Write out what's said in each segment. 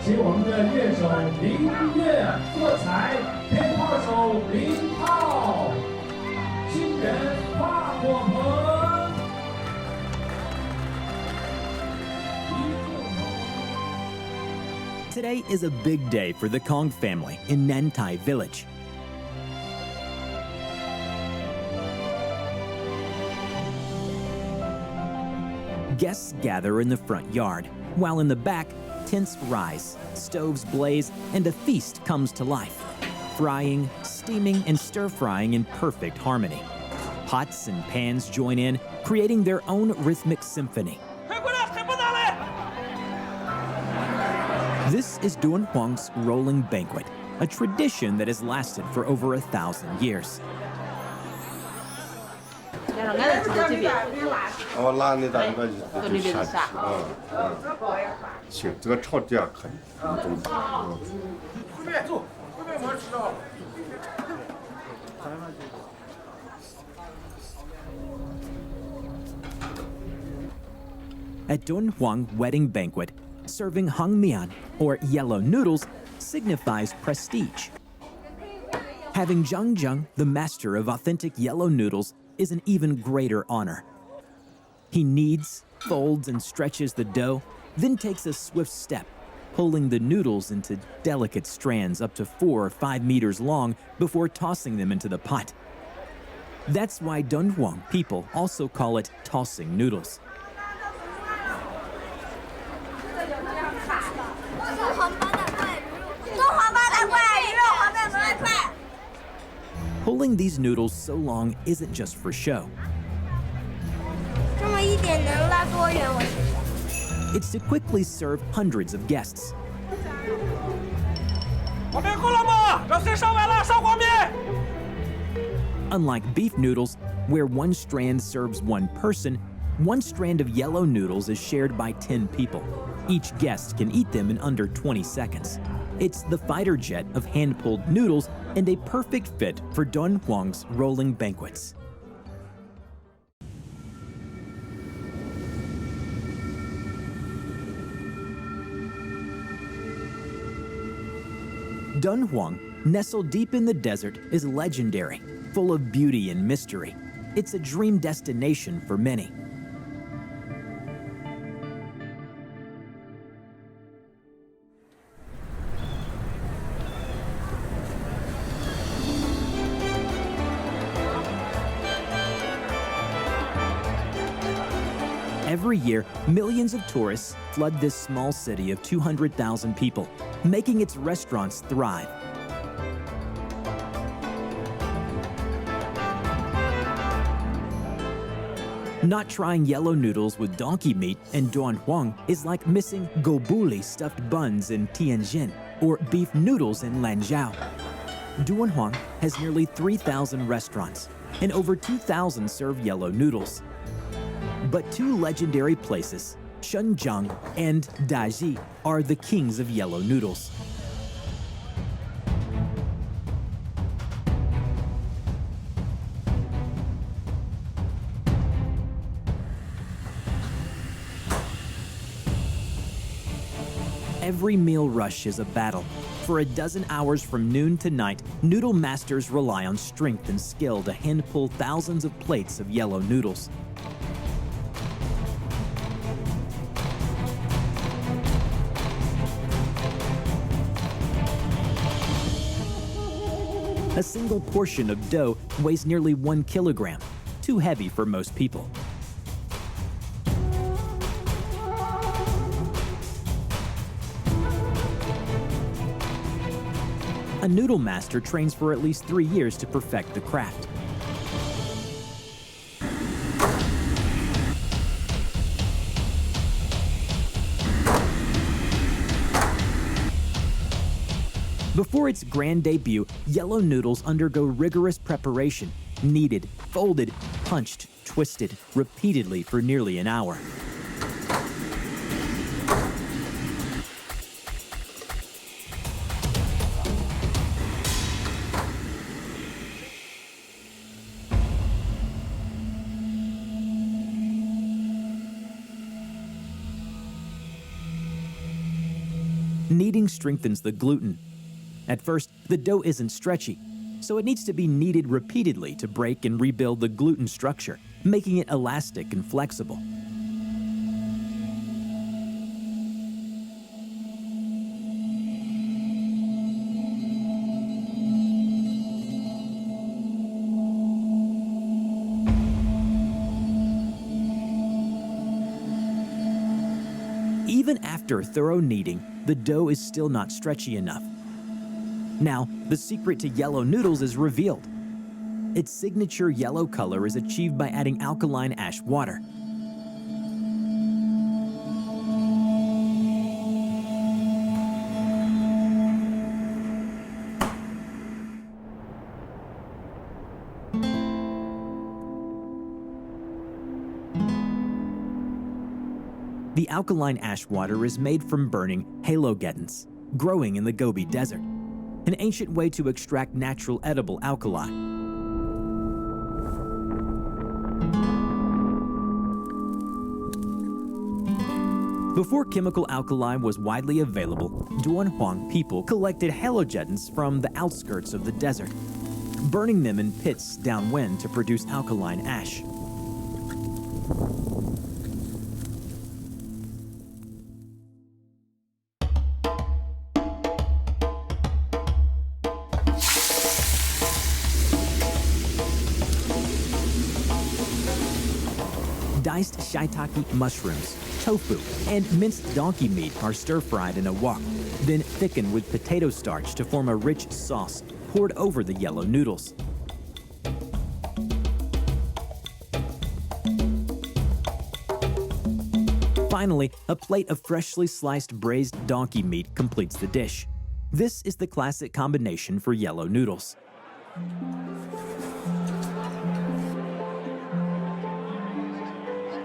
请我们的乐手林月喝彩，鞭炮手林浩，新人花火棚。 Today is a big day for the Kong family in Nantai village. Guests gather in the front yard, while in the back, tents rise, stoves blaze, and a feast comes to life. Frying, steaming, and stir-frying in perfect harmony. Pots and pans join in, creating their own rhythmic symphony. This is Dunhuang's rolling banquet, a tradition that has lasted for over 1,000 years. At Dunhuang wedding banquet, serving hangmian, or yellow noodles, signifies prestige. Having Zhang Zhang, the master of authentic yellow noodles, is an even greater honor. He kneads, folds, and stretches the dough, then takes a swift step, pulling the noodles into delicate strands up to 4 or 5 meters long before tossing them into the pot. That's why Dunhuang people also call it tossing noodles. Pulling these noodles so long isn't just for show. It's to quickly serve hundreds of guests. Unlike beef noodles, where one strand serves one person, one strand of yellow noodles is shared by 10 people. Each guest can eat them in under 20 seconds. It's the fighter jet of hand-pulled noodles and a perfect fit for Dunhuang's rolling banquets. Dunhuang, nestled deep in the desert, is legendary, full of beauty and mystery. It's a dream destination for many. Every year, millions of tourists flood this small city of 200,000 people, making its restaurants thrive. Not trying yellow noodles with donkey meat in Dunhuang is like missing gobuli stuffed buns in Tianjin or beef noodles in Lanzhou. Dunhuang has nearly 3,000 restaurants, and over 2,000 serve yellow noodles. But two legendary places, Shenzhen and Daji, are the kings of yellow noodles. Every meal rush is a battle. For a dozen hours from noon to night, noodle masters rely on strength and skill to hand-pull thousands of plates of yellow noodles. A single portion of dough weighs nearly 1 kilogram, too heavy for most people. A noodle master trains for at least 3 years to perfect the craft. Before its grand debut, yellow noodles undergo rigorous preparation, kneaded, folded, punched, twisted, repeatedly for nearly an hour. Kneading strengthens the gluten. At first, the dough isn't stretchy, so it needs to be kneaded repeatedly to break and rebuild the gluten structure, making it elastic and flexible. Even after thorough kneading, the dough is still not stretchy enough. Now, the secret to yellow noodles is revealed. Its signature yellow color is achieved by adding alkaline ash water. The alkaline ash water is made from burning halogeddons, growing in the Gobi Desert, an ancient way to extract natural edible alkali. Before chemical alkali was widely available, Dunhuang people collected halogeddons from the outskirts of the desert, burning them in pits downwind to produce alkaline ash. Diced shiitake mushrooms, tofu, and minced donkey meat are stir-fried in a wok, then thickened with potato starch to form a rich sauce poured over the yellow noodles. Finally, a plate of freshly sliced braised donkey meat completes the dish. This is the classic combination for yellow noodles.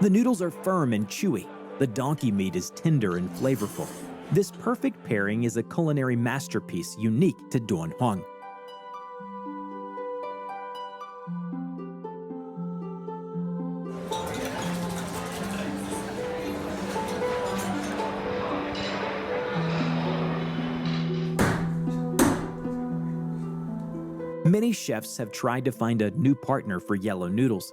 The noodles are firm and chewy. The donkey meat is tender and flavorful. This perfect pairing is a culinary masterpiece unique to Dunhuang. Many chefs have tried to find a new partner for yellow noodles,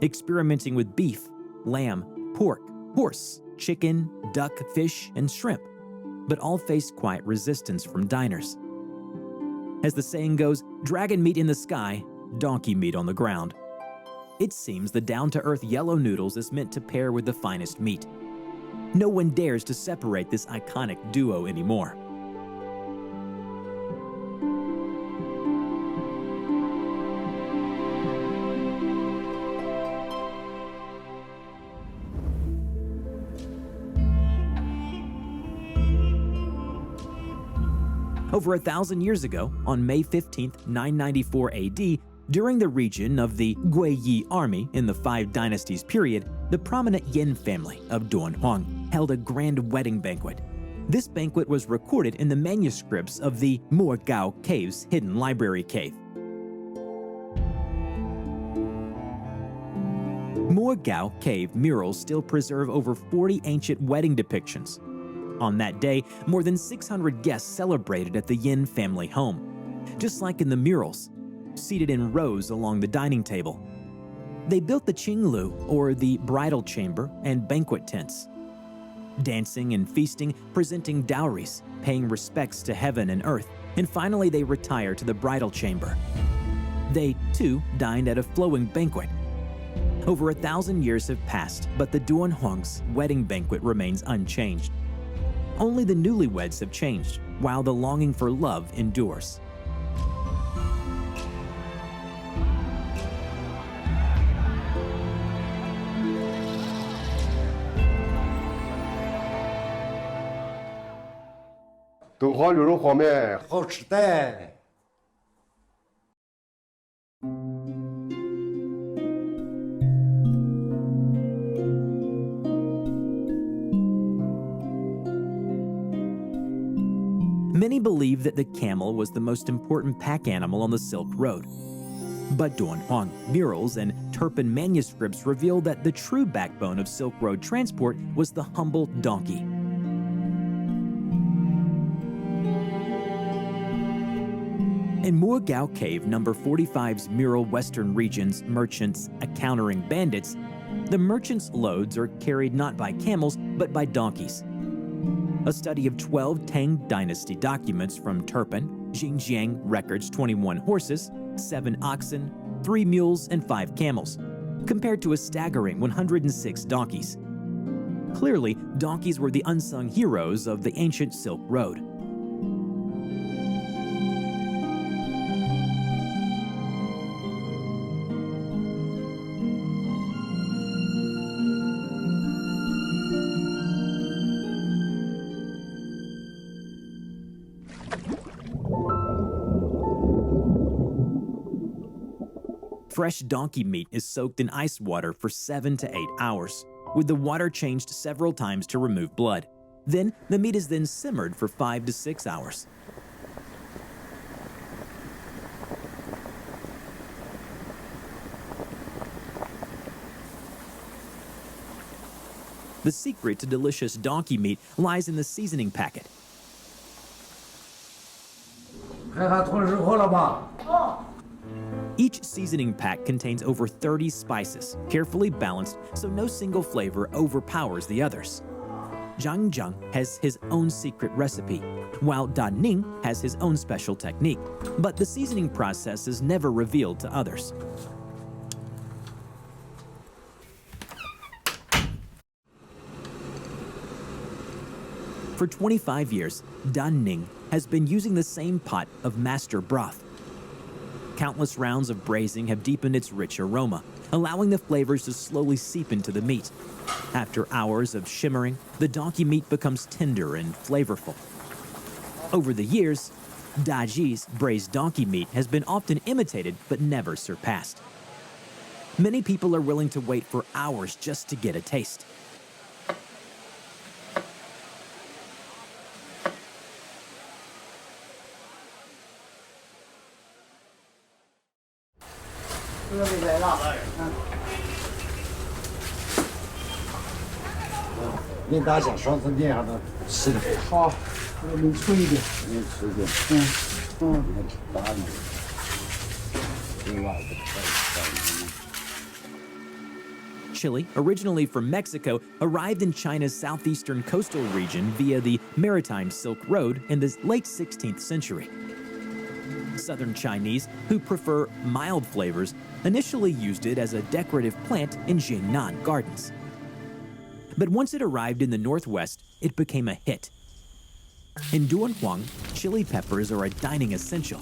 experimenting with beef, lamb, pork, horse, chicken, duck, fish, and shrimp, but all faced quiet resistance from diners. As the saying goes, dragon meat in the sky, donkey meat on the ground. It seems the down-to-earth yellow noodles is meant to pair with the finest meat. No one dares to separate this iconic duo anymore. Over 1,000 years ago, on May 15, 994 AD, during the region of the Guiyi army in the Five Dynasties period, the prominent Yin family of Dunhuang held a grand wedding banquet. This banquet was recorded in the manuscripts of the Mogao Cave's hidden library cave. Mogao Cave murals still preserve over 40 ancient wedding depictions. On that day, more than 600 guests celebrated at the Yin family home, just like in the murals, seated in rows along the dining table. They built the Qinglu, or the bridal chamber, and banquet tents. Dancing and feasting, presenting dowries, paying respects to heaven and earth, and finally they retire to the bridal chamber. They, too, dined at a flowing banquet. Over 1,000 years have passed, but the Dunhuang's wedding banquet remains unchanged. Only the newlyweds have changed, while the longing for love endures. Dunhuang牛肉火面好吃的。Many believe that the camel was the most important pack animal on the Silk Road. But Dunhuang murals and Turpan manuscripts reveal that the true backbone of Silk Road transport was the humble donkey. In Muagao Cave number 45's mural Western Region's merchants encountering bandits, the merchants' loads are carried not by camels, but by donkeys. A study of 12 Tang Dynasty documents from Turpan, Xinjiang records 21 horses, 7 oxen, 3 mules, and 5 camels, compared to a staggering 106 donkeys. Clearly, donkeys were the unsung heroes of the ancient Silk Road. Fresh donkey meat is soaked in ice water for 7 to 8 hours, with the water changed several times to remove blood. Then, the meat is then simmered for 5 to 6 hours. The secret to delicious donkey meat lies in the seasoning packet. 看看吞食过了吧？ Each seasoning pack contains over 30 spices, carefully balanced so no single flavor overpowers the others. Zhang has his own secret recipe, while Dan Ning has his own special technique, but the seasoning process is never revealed to others. For 25 years, Dan Ning has been using the same pot of master broth. Countless rounds of braising have deepened its rich aroma, allowing the flavors to slowly seep into the meat. After hours of shimmering, the donkey meat becomes tender and flavorful. Over the years, Daji's braised donkey meat has been often imitated but never surpassed. Many people are willing to wait for hours just to get a taste.您打下双层店下的吃的好，我们粗一点。您吃的，您打呢？另外一个。 Chili, originally from Mexico, arrived in China's southeastern coastal region via the maritime Silk Road in the late 16th century. Southern Chinese, who prefer mild flavors, initially used it as a decorative plant in Jingnan gardens. But once it arrived in the Northwest, it became a hit. In Dunhuang, chili peppers are a dining essential.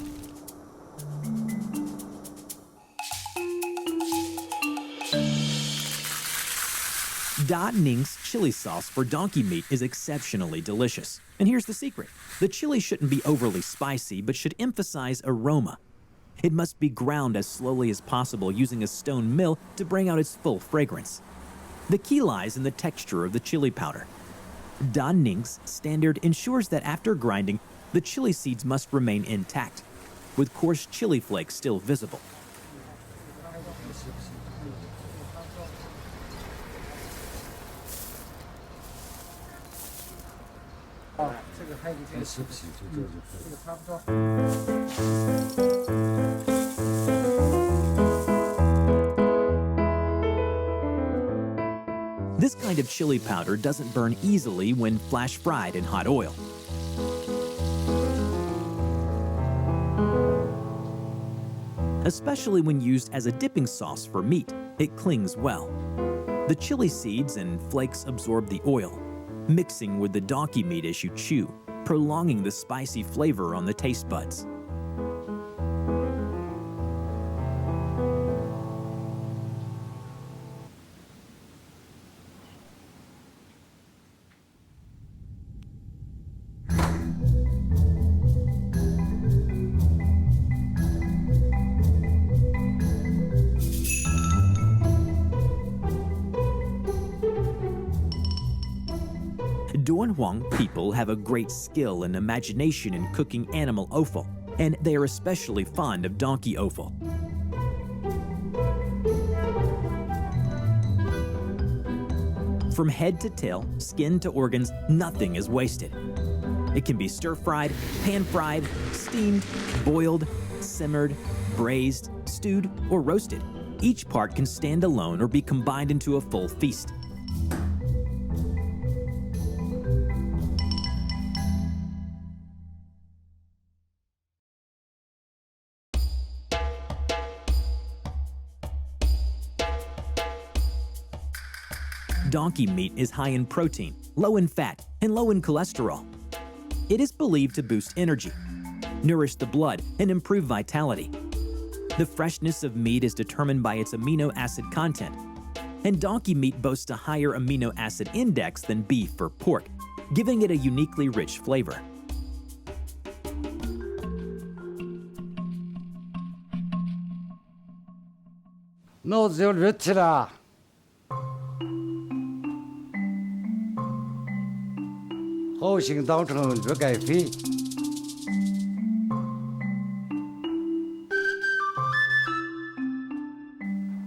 Da Ning's chili sauce for donkey meat is exceptionally delicious. And here's the secret. The chili shouldn't be overly spicy, but should emphasize aroma. It must be ground as slowly as possible using a stone mill to bring out its full fragrance. The key lies in the texture of the chili powder. Da Ning's standard ensures that after grinding, the chili seeds must remain intact, with coarse chili flakes still visible. This kind of chili powder doesn't burn easily when flash fried in hot oil. Especially when used as a dipping sauce for meat, it clings well. The chili seeds and flakes absorb the oil, mixing with the donkey meat as you chew, prolonging the spicy flavor on the taste buds. Dunhuang people have a great skill and imagination in cooking animal offal, and they are especially fond of donkey offal. From head to tail, skin to organs, nothing is wasted. It can be stir-fried, pan-fried, steamed, boiled, simmered, braised, stewed, or roasted. Each part can stand alone or be combined into a full feast. Donkey meat is high in protein, low in fat, and low in cholesterol. It is believed to boost energy, nourish the blood, and improve vitality. The freshness of meat is determined by its amino acid content, and donkey meat boasts a higher amino acid index than beef or pork, giving it a uniquely rich flavor.脑子要热起来，好心造成热盖肺。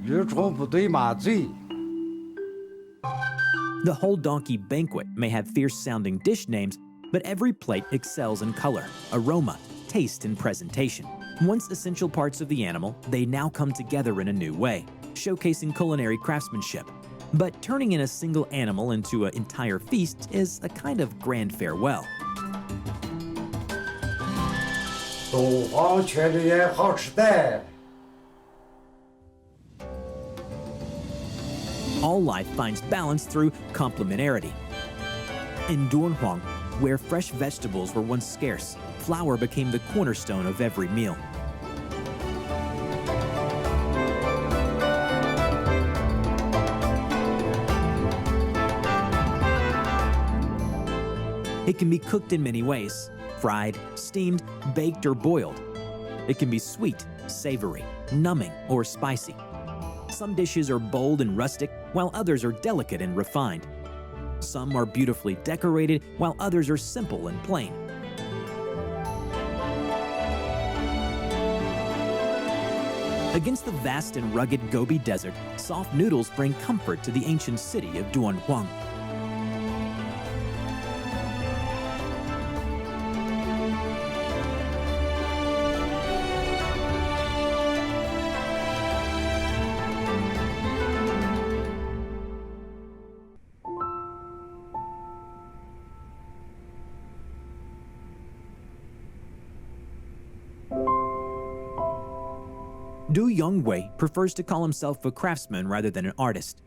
热疮不对麻醉。 The whole donkey banquet may have fierce-sounding dish names, but every plate excels in color, aroma, taste, and presentation. Once essential parts of the animal, they now come together in a new way, showcasing culinary craftsmanship. But turning in a single animal into an entire feast is a kind of grand farewell. 东方全着也好吃的。 All life finds balance through complementarity. In Dunhuang, where fresh vegetables were once scarce, flour became the cornerstone of every meal. It can be cooked in many ways: fried, steamed, baked, or boiled. It can be sweet, savory, numbing, or spicy. Some dishes are bold and rustic, while others are delicate and refined. Some are beautifully decorated, while others are simple and plain. Against the vast and rugged Gobi Desert, soft noodles bring comfort to the ancient city of Dunhuang. Du Yongwei prefers to call himself a craftsman rather than an artist.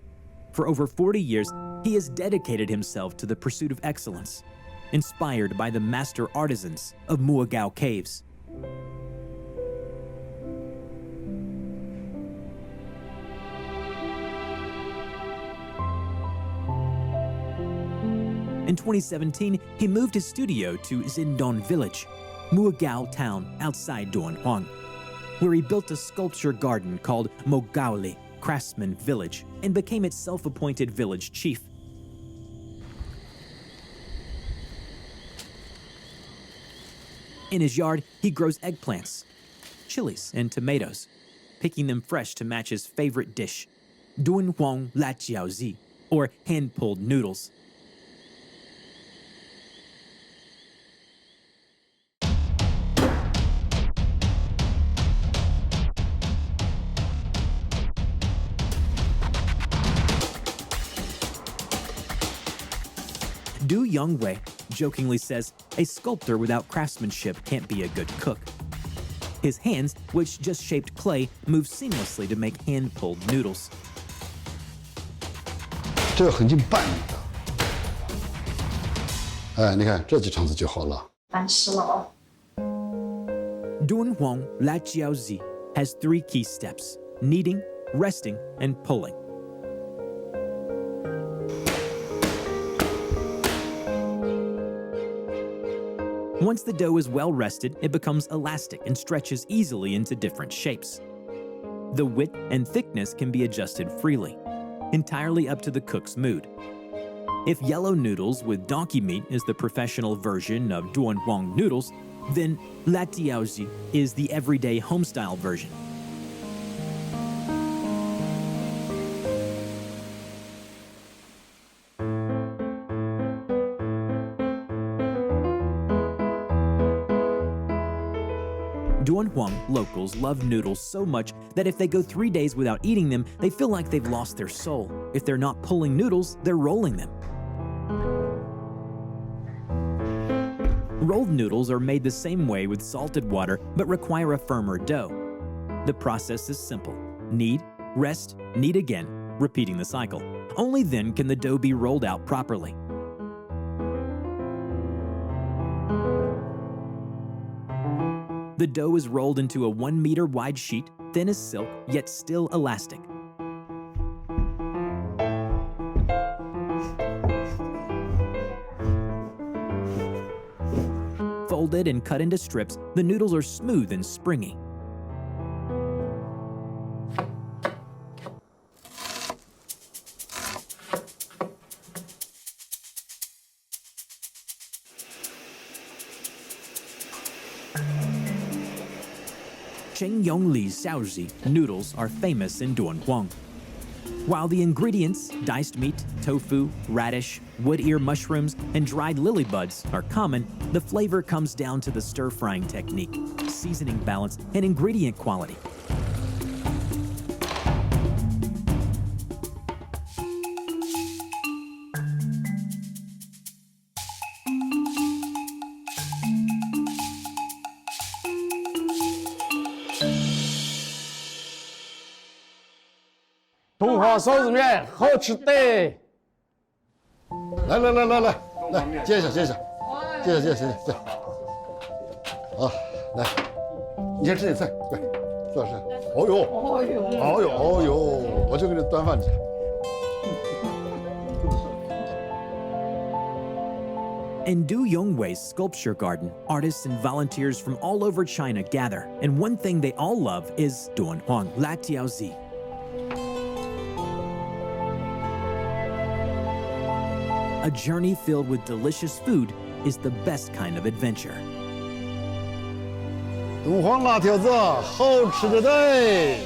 For over 40 years, he has dedicated himself to the pursuit of excellence, inspired by the master artisans of Muagao Caves. In 2017, he moved his studio to Xindong Village, Muagao town outside Dunhuang, where he built a sculpture garden called Mogaoli, Craftsman Village, and became its self-appointed village chief. In his yard, he grows eggplants, chilies, and tomatoes, picking them fresh to match his favorite dish, Dunhuang La Jiaozi, or hand-pulled noodles. Du Yongwei jokingly says, a sculptor without craftsmanship can't be a good cook. His hands, which just shaped clay, move seamlessly to make hand-pulled noodles. 这个很近拌的，哎，你看这几肠子就好了。难吃了哦。 Dunhuang La Jiaozi has 3 key steps: kneading, resting, and pulling. Once the dough is well rested, it becomes elastic and stretches easily into different shapes. The width and thickness can be adjusted freely, entirely up to the cook's mood. If yellow noodles with donkey meat is the professional version of Dunhuang noodles, then La Jiaozi is the everyday homestyle version. Dunhuang locals love noodles so much that if they go 3 days without eating them, they feel like they've lost their soul. If they're not pulling noodles, they're rolling them. Rolled noodles are made the same way with salted water, but require a firmer dough. The process is simple. Knead, rest, knead again, repeating the cycle. Only then can the dough be rolled out properly. The dough is rolled into a 1 meter wide sheet, thin as silk, yet still elastic. Folded and cut into strips, the noodles are smooth and springy. Yongli Xiaozi noodles are famous in Dunhuang. While the ingredients, diced meat, tofu, radish, wood ear mushrooms, and dried lily buds, are common, the flavor comes down to the stir-frying technique, seasoning balance, and ingredient quality. Dunhuang臊子面好吃的。来，接一下。啊，来，你先吃点菜，快，坐下。哦呦，我就给你端饭去。In Du Yongwei's sculpture garden, artists and volunteers from all over China gather, and one thing they all love is Dunhuang La Tiaozi. A journey filled with delicious food is the best kind of adventure. 敦煌辣条子好吃的嘞！